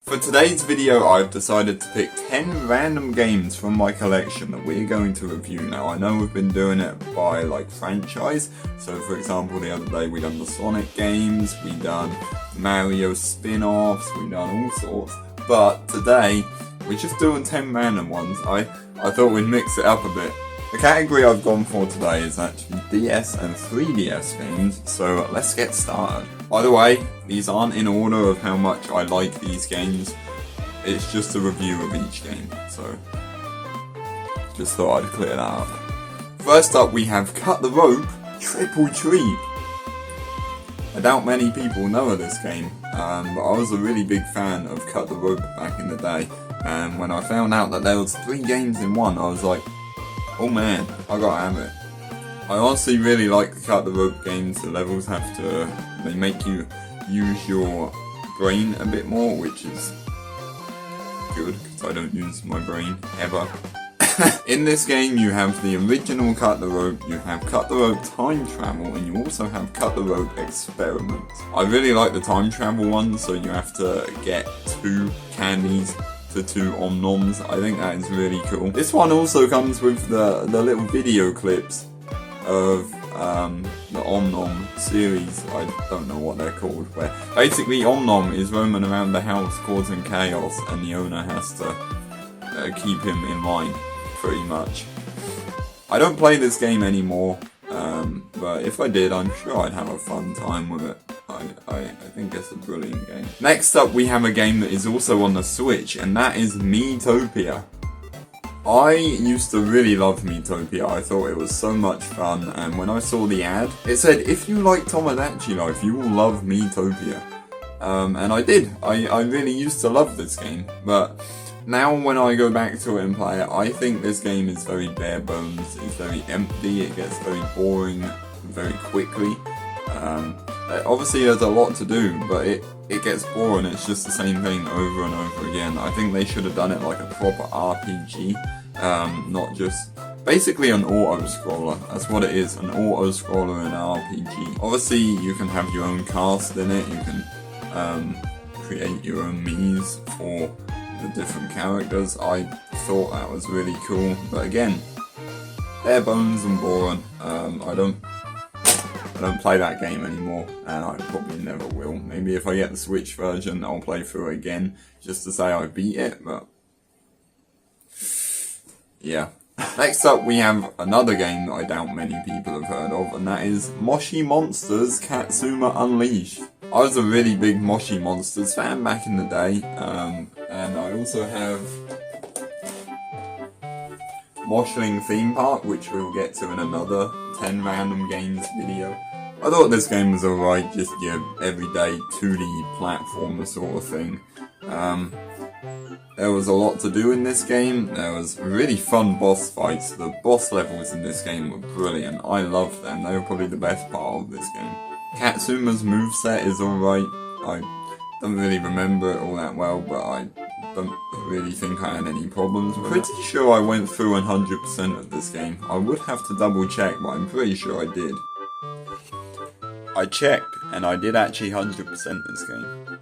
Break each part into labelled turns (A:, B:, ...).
A: For today's video, I've decided to pick 10 random games from my collection that we're going to review. Now, I know we've been doing it by like franchise, so for example the other day we done the Sonic games, we done Mario spin-offs, we done all sorts, but today we're just doing 10 random ones. I thought we'd mix it up a bit. The category I've gone for today is actually DS and 3DS games, so let's get started. By the way, these aren't in order of how much I like these games, it's just a review of each game, so just thought I'd clear that up. First up we have Cut the Rope Triple Treat. I doubt many people know of this game, but I was a really big fan of Cut the Rope back in the day, and when I found out that there was 3 games in one, I was like, oh man, I gotta have it. I honestly really like the Cut the Rope games. The levels they make you use your brain a bit more, which is good, because I don't use my brain, ever. In this game you have the original Cut the Rope, you have Cut the Rope Time Travel, and you also have Cut the Rope Experiment. I really like the time travel one, so you have to get 2 candies to 2 Om-Noms. I think that is really cool. This one also comes with the little video clips of the Om-Nom series. I don't know what they're called, where basically Om-Nom is roaming around the house causing chaos and the owner has to keep him in line, pretty much. I don't play this game anymore, but if I did, I'm sure I'd have a fun time with it. I think it's a brilliant game. Next up we have a game that is also on the Switch, and that is Miitopia. I used to really love Miitopia. I thought it was so much fun, and when I saw the ad, it said, if you like Tomodachi Life, you will love Miitopia. And I did. I really used to love this game, but now when I go back to it and play it, I think this game is very bare bones, it's very empty, it gets very boring very quickly. Obviously there's a lot to do, but it gets boring, it's just the same thing over and over again. I think they should have done it like a proper RPG, not just basically an auto-scroller. That's what it is, an auto-scroller in an RPG. Obviously you can have your own cast in it, you can create your own Miis for the different characters. I thought that was really cool, but again, bare bones and boring. I don't play that game anymore, and I probably never will. Maybe if I get the Switch version, I'll play through it again, just to say I beat it, but yeah. Next up we have another game that I doubt many people have heard of, and that is Moshi Monsters Katsuma Unleashed. I was a really big Moshi Monsters fan back in the day, and I also have Moshling Theme Park, which we'll get to in another 10 random games video. I thought this game was alright, just your everyday 2D platformer sort of thing. There was a lot to do in this game. There was really fun boss fights. The boss levels in this game were brilliant. I loved them. They were probably the best part of this game. Katsuma's moveset is alright. I don't really remember it all that well, but I don't really think I had any problems with it. I'm pretty sure I went through 100% of this game. I would have to double check, but I'm pretty sure I did. I checked, and I did actually 100% this game.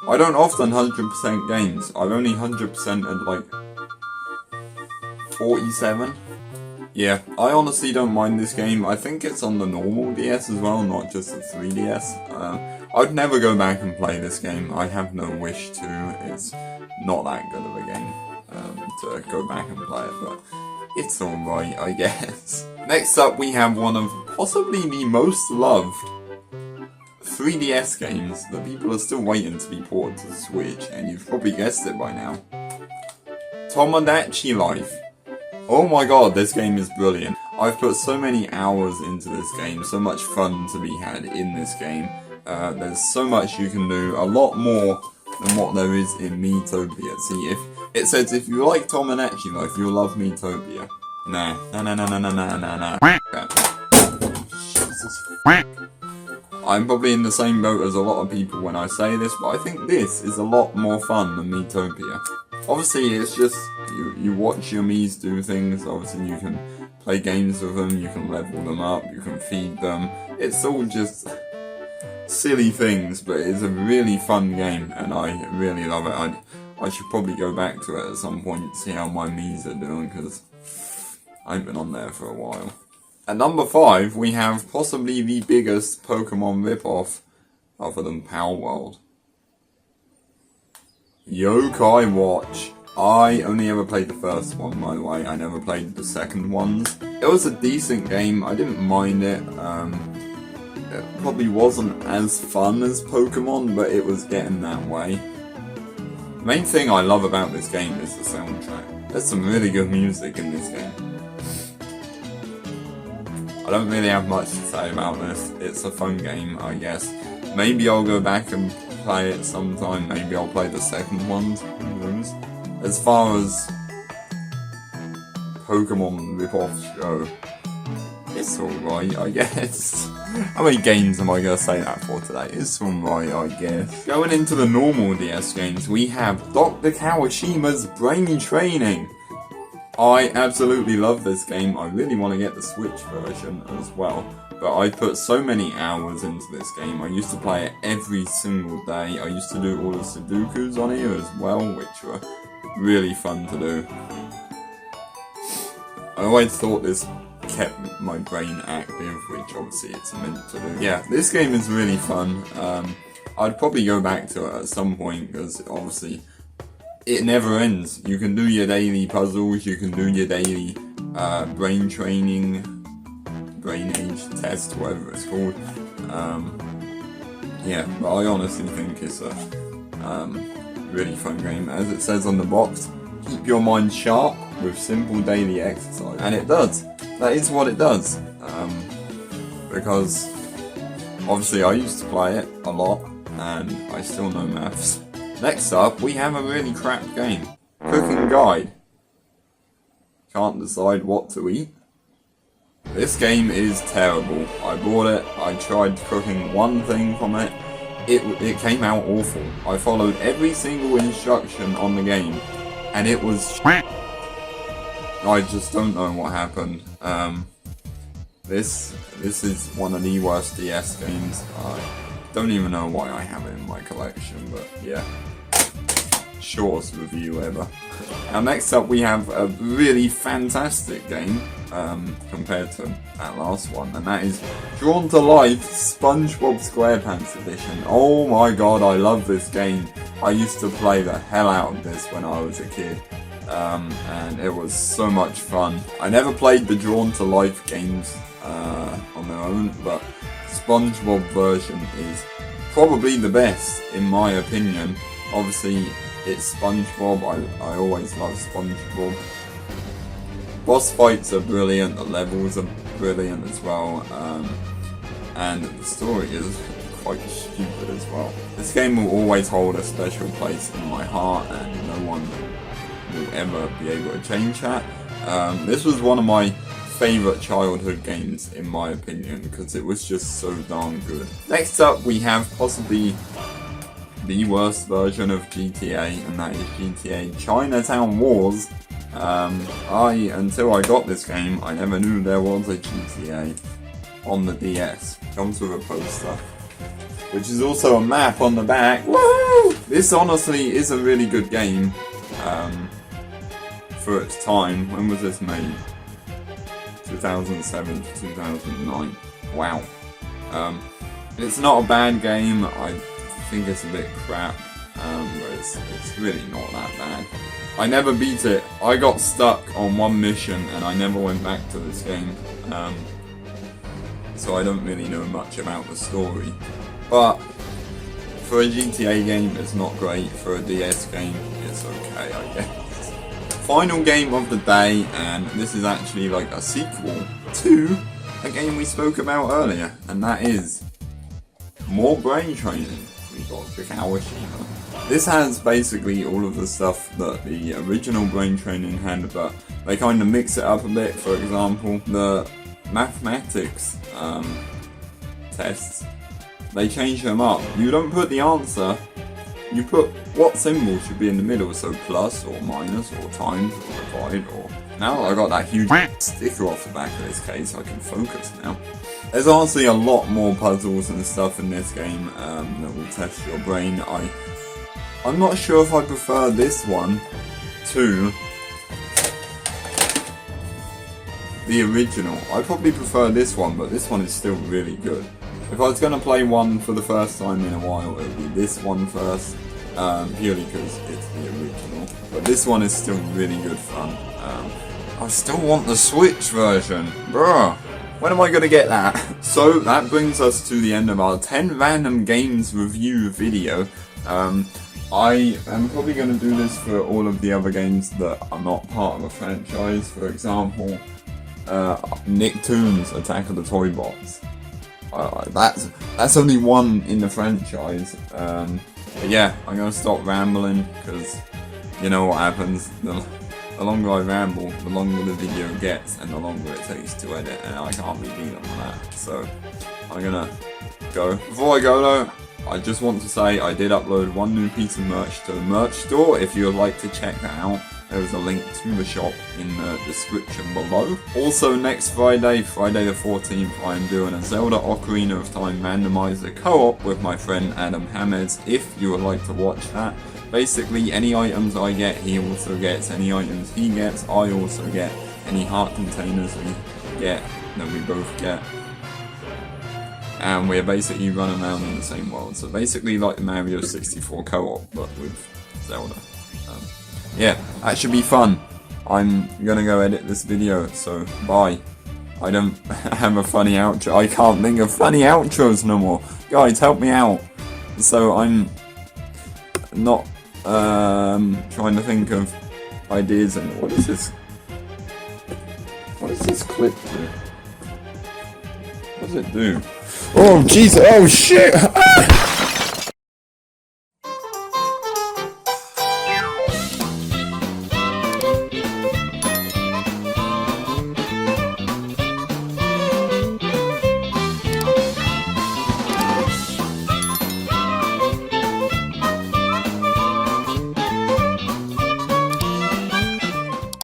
A: I don't often 100% games. I've only 100% at like 47. Yeah, I honestly don't mind this game. I think it's on the normal DS as well, not just the 3DS. I'd never go back and play this game. I have no wish to. It's not that good of a game to go back and play it, but it's alright, I guess. Next up we have one of possibly the most loved 3DS games that people are still waiting to be ported to the Switch, and you've probably guessed it by now. Tomodachi Life. Oh my god, this game is brilliant. I've put so many hours into this game, so much fun to be had in this game. There's so much you can do, a lot more than what there is in Miitopia. See, if it says if you like Tomodachi Life, you'll love Miitopia. Nah. Jesus. I'm probably in the same boat as a lot of people when I say this, but I think this is a lot more fun than Miitopia. Obviously, it's just, you watch your Miis do things. Obviously you can play games with them, you can level them up, you can feed them. It's all just silly things, but it's a really fun game, and I really love it. I should probably go back to it at some point, see how my Miis are doing, because I ain't been on there for a while. At number 5, we have possibly the biggest Pokemon ripoff, other than Palworld. Yokai Watch. I only ever played the first one, by the way. I never played the second ones. It was a decent game. I didn't mind it. It probably wasn't as fun as Pokemon, but it was getting that way. The main thing I love about this game is the soundtrack. There's some really good music in this game. I don't really have much to say about this. It's a fun game, I guess. Maybe I'll go back and play it sometime. Maybe I'll play the second ones. As far as Pokemon rip-offs go, it's alright, I guess. How many games am I going to say that for today? It's alright, I guess. Going into the normal DS games, we have Dr. Kawashima's Brain Training. I absolutely love this game. I really want to get the Switch version as well. But I put so many hours into this game. I used to play it every single day. I used to do all the Sudokus on here as well, which were really fun to do. I always thought this kept my brain active, which obviously it's meant to do. Yeah, this game is really fun. I'd probably go back to it at some point, because obviously it never ends. You can do your daily puzzles, you can do your daily brain training, brain age test, whatever it's called. Yeah, but I honestly think it's a really fun game. As it says on the box, keep your mind sharp with simple daily exercise. And it does. That is what it does. Because obviously I used to play it a lot, and I still know maths. Next up, we have a really crap game. Cooking Guide. Can't decide what to eat. This game is terrible. I bought it, I tried cooking one thing from it. It came out awful. I followed every single instruction on the game, and it was I just don't know what happened. This is one of the worst DS games. I don't even know why I have it in my collection, but yeah. Shortest review ever. Now next up we have a really fantastic game compared to that last one, and that is Drawn to Life SpongeBob SquarePants Edition. Oh my god, I love this game. I used to play the hell out of this when I was a kid. And it was so much fun. I never played the Drawn to Life games on their own, but SpongeBob version is probably the best in my opinion. Obviously it's SpongeBob, I always love SpongeBob. Boss fights are brilliant, the levels are brilliant as well, and the story is quite stupid as well. This game will always hold a special place in my heart, and no one will ever be able to change that. This was one of my favourite childhood games in my opinion, because it was just so darn good. Next up we have possibly the worst version of GTA, and that is GTA Chinatown Wars. Until I got this game, I never knew there was a GTA on the DS. Comes with a poster, which is also a map on the back. Woo! This honestly is a really good game for its time. When was this made? 2007 to 2009. Wow. It's not a bad game. I think it's a bit crap, but it's really not that bad. I never beat it. I got stuck on one mission and I never went back to this game, so I don't really know much about the story. But for a GTA game it's not great, for a DS game it's okay, I guess. Final game of the day, and this is actually like a sequel to a game we spoke about earlier, and that is more Brain Training. We got the Kawashima. This has basically all of the stuff that the original Brain Training had, but they kind of mix it up a bit. For example, the mathematics tests, they change them up. You don't put the answer you put what symbol should be in the middle, so plus or minus or times or divide or... Now that I got that huge sticker off the back of this case, I can focus now. There's honestly a lot more puzzles and stuff in this game that will test your brain. I'm not sure if I prefer this one to the original. I probably prefer this one, but this one is still really good. If I was going to play one for the first time in a while, it would be this one first, purely because it's the original. But this one is still really good fun. I still want the Switch version. Bruh, when am I going to get that? So that brings us to the end of our 10 random games review video. I am probably going to do this for all of the other games that are not part of a franchise. For example, Nicktoons Attack of the Toy Box. That's only one in the franchise. But yeah, I'm going to stop rambling because you know what happens. The longer I ramble, the longer the video gets and the longer it takes to edit, and I can't be beat on that. So I'm going to go. Before I go though, I just want to say I did upload one new piece of merch to the merch store. If you would like to check that out, there is a link to the shop in the description below. Also next Friday, Friday the 14th, I am doing a Zelda Ocarina of Time randomizer co-op with my friend Adam Hammeds, if you would like to watch that. Basically, any items I get, he also gets. Any items he gets, I also get. Any heart containers we get, that we both get. And we're basically running around in the same world. So basically like the Mario 64 co-op, but with Zelda. Yeah, that should be fun. I'm gonna go edit this video, so bye. I don't have a funny outro. I can't think of funny outros no more. Guys, help me out. So I'm not trying to think of ideas. And what is this? What does this clip do? What does it do? Oh Jesus! Oh shit!